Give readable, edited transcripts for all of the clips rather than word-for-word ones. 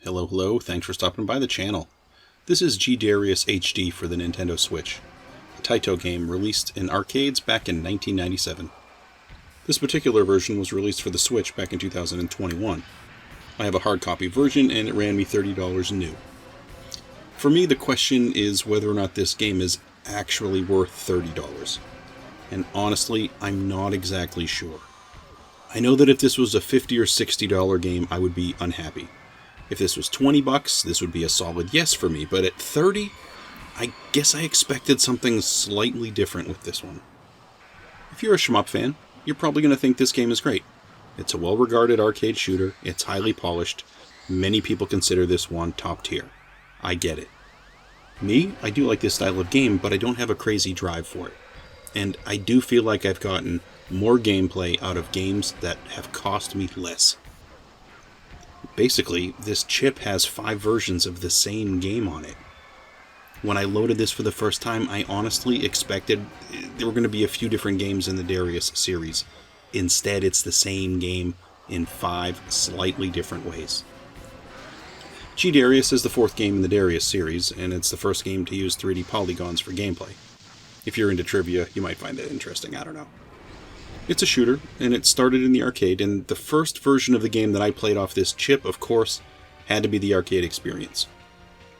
Hello, hello, thanks for stopping by the channel. This is G-Darius HD for the Nintendo Switch, a Taito game released in arcades back in 1997. This particular version was released for the Switch back in 2021. I have a hard copy version and it ran me $30 new. For me, the question is whether or not this game is actually worth $30. And honestly, I'm not exactly sure. I know that if this was a $50 or $60 game, I would be unhappy. If this was $20, this would be a solid yes for me, but at $30, I guess I expected something slightly different with this one. If you're a shmup fan, you're probably going to think this game is great. It's a well-regarded arcade shooter, it's highly polished, many people consider this one top tier. I get it. Me, I do like this style of game, but I don't have a crazy drive for it. And I do feel like I've gotten more gameplay out of games that have cost me less. Basically, this chip has 5 versions of the same game on it. When I loaded this for the first time, I honestly expected there were going to be a few different games in the Darius series. Instead, it's the same game in 5 slightly different ways. G-Darius is the 4th game in the Darius series, and it's the first game to use 3D polygons for gameplay. If you're into trivia, you might find that interesting, I don't know. It's a shooter, and it started in the arcade, and the first version of the game that I played off this chip, of course, had to be the arcade experience.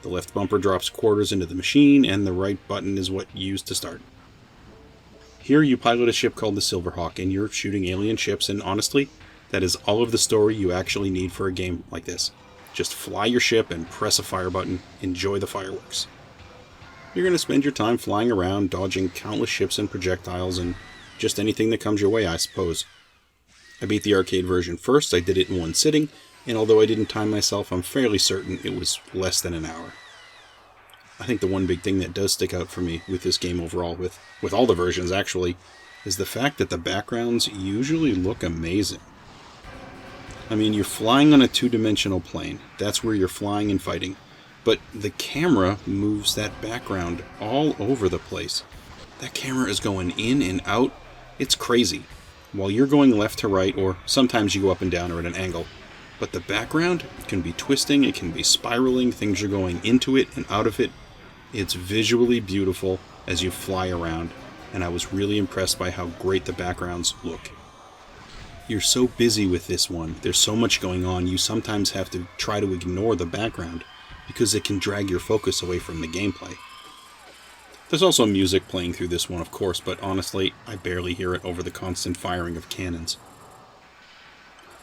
The left bumper drops quarters into the machine, and the right button is what you use to start. Here you pilot a ship called the Silverhawk, and you're shooting alien ships, and honestly, that is all of the story you actually need for a game like this. Just fly your ship and press a fire button, enjoy the fireworks. You're going to spend your time flying around, dodging countless ships and projectiles, and just anything that comes your way, I suppose. I beat the arcade version first, I did it in one sitting, and although I didn't time myself, I'm fairly certain it was less than an hour. I think the one big thing that does stick out for me with this game overall, with all the versions actually, is the fact that the backgrounds usually look amazing. I mean, you're flying on a 2-dimensional plane, that's where you're flying and fighting, but the camera moves that background all over the place. That camera is going in and out. It's crazy. While you're going left to right, or sometimes you go up and down or at an angle. But the background can be twisting, it can be spiraling, things are going into it and out of it. It's visually beautiful as you fly around, and I was really impressed by how great the backgrounds look. You're so busy with this one, there's so much going on, you sometimes have to try to ignore the background, because it can drag your focus away from the gameplay. There's also music playing through this one, of course, but honestly, I barely hear it over the constant firing of cannons.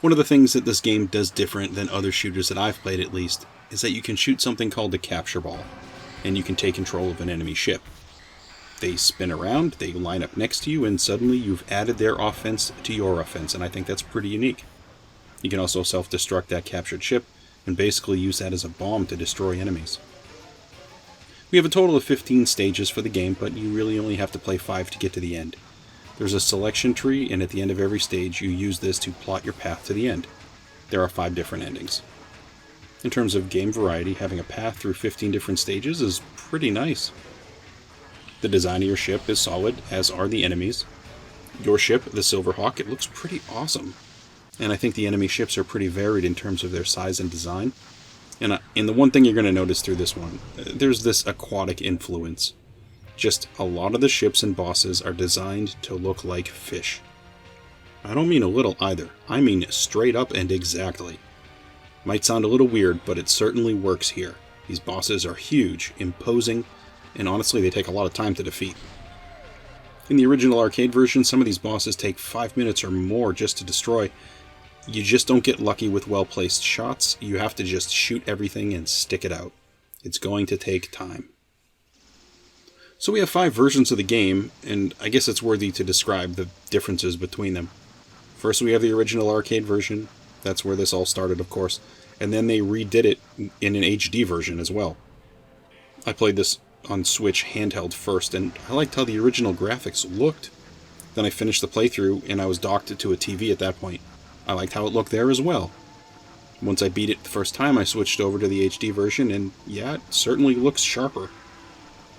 One of the things that this game does different than other shooters that I've played at least, is that you can shoot something called a capture ball, and you can take control of an enemy ship. They spin around, they line up next to you, and suddenly you've added their offense to your offense, and I think that's pretty unique. You can also self-destruct that captured ship, and basically use that as a bomb to destroy enemies. We have a total of 15 stages for the game, but you really only have to play 5 to get to the end. There's a selection tree, and at the end of every stage you use this to plot your path to the end. There are 5 different endings. In terms of game variety, having a path through 15 different stages is pretty nice. The design of your ship is solid, as are the enemies. Your ship, the Silverhawk, it looks pretty awesome. And I think the enemy ships are pretty varied in terms of their size and design. And the one thing you're going to notice through this one, there's this aquatic influence. Just a lot of the ships and bosses are designed to look like fish. I don't mean a little either, I mean straight up and exactly. Might sound a little weird, but it certainly works here. These bosses are huge, imposing, and honestly they take a lot of time to defeat. In the original arcade version, some of these bosses take 5 minutes or more just to destroy. You just don't get lucky with well-placed shots, you have to just shoot everything and stick it out. It's going to take time. So we have 5 versions of the game, and I guess it's worthy to describe the differences between them. First we have the original arcade version, that's where this all started of course, and then they redid it in an HD version as well. I played this on Switch handheld first, and I liked how the original graphics looked. Then I finished the playthrough, and I was docked to a TV at that point. I liked how it looked there as well. Once I beat it the first time, I switched over to the HD version, and yeah, it certainly looks sharper.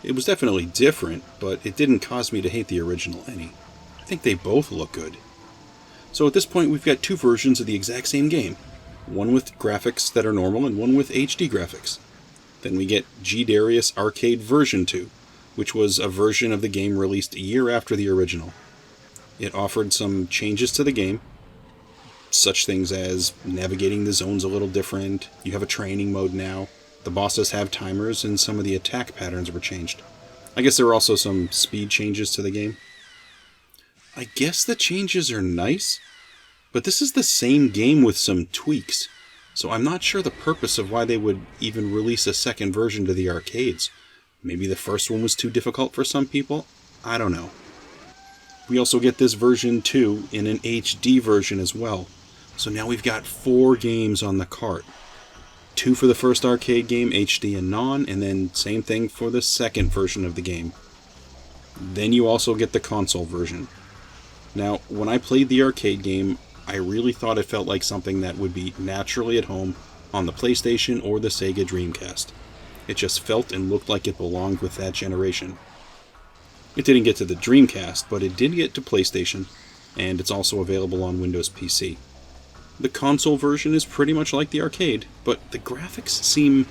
It was definitely different, but it didn't cause me to hate the original any. I think they both look good. So at this point, we've got 2 versions of the exact same game. one with graphics that are normal and one with HD graphics. Then we get G-Darius Arcade version 2, which was a version of the game released a year after the original. It offered some changes to the game, such things as navigating the zones a little different, you have a training mode now, the bosses have timers, and some of the attack patterns were changed. I guess there were also some speed changes to the game. I guess the changes are nice, but this is the same game with some tweaks, so I'm not sure the purpose of why they would even release a second version to the arcades. Maybe the first one was too difficult for some people? I don't know. We also get this version 2 in an HD version as well, so now we've got 4 games on the cart. 2 for the first arcade game, HD and non, and then same thing for the second version of the game. Then you also get the console version. Now, when I played the arcade game, I really thought it felt like something that would be naturally at home on the PlayStation or the Sega Dreamcast. It just felt and looked like it belonged with that generation. It didn't get to the Dreamcast, but it did get to PlayStation, and it's also available on Windows PC. The console version is pretty much like the arcade, but the graphics seem,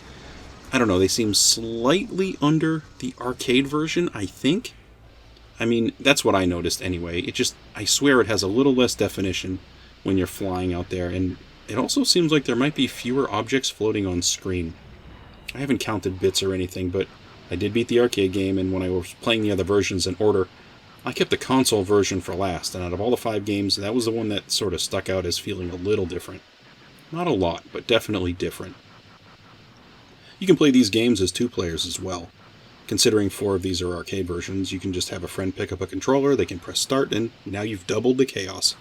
I don't know, they seem slightly under the arcade version, I think. I mean, that's what I noticed anyway. I swear it has a little less definition when you're flying out there, and it also seems like there might be fewer objects floating on screen. I haven't counted bits or anything, but I did beat the arcade game, and when I was playing the other versions in order, I kept the console version for last, and out of all the 5 games, that was the one that sort of stuck out as feeling a little different. Not a lot, but definitely different. You can play these games as 2 players as well. Considering 4 of these are arcade versions, you can just have a friend pick up a controller, they can press start, and now you've doubled the chaos.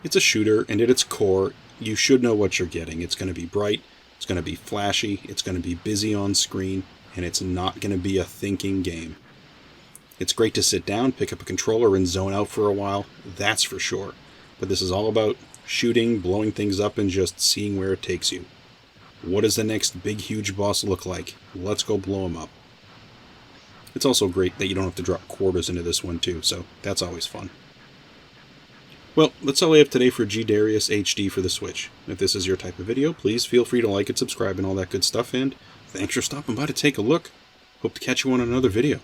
It's a shooter, and at its core, you should know what you're getting. It's going to be bright, it's going to be flashy, it's going to be busy on screen, and it's not going to be a thinking game. It's great to sit down, pick up a controller, and zone out for a while, that's for sure. But this is all about shooting, blowing things up, and just seeing where it takes you. What does the next big, huge boss look like? Let's go blow him up. It's also great that you don't have to drop quarters into this one too, so that's always fun. Well, that's all I have today for G-Darius HD for the Switch. If this is your type of video, please feel free to like and subscribe and all that good stuff, and thanks for stopping by to take a look. Hope to catch you on another video.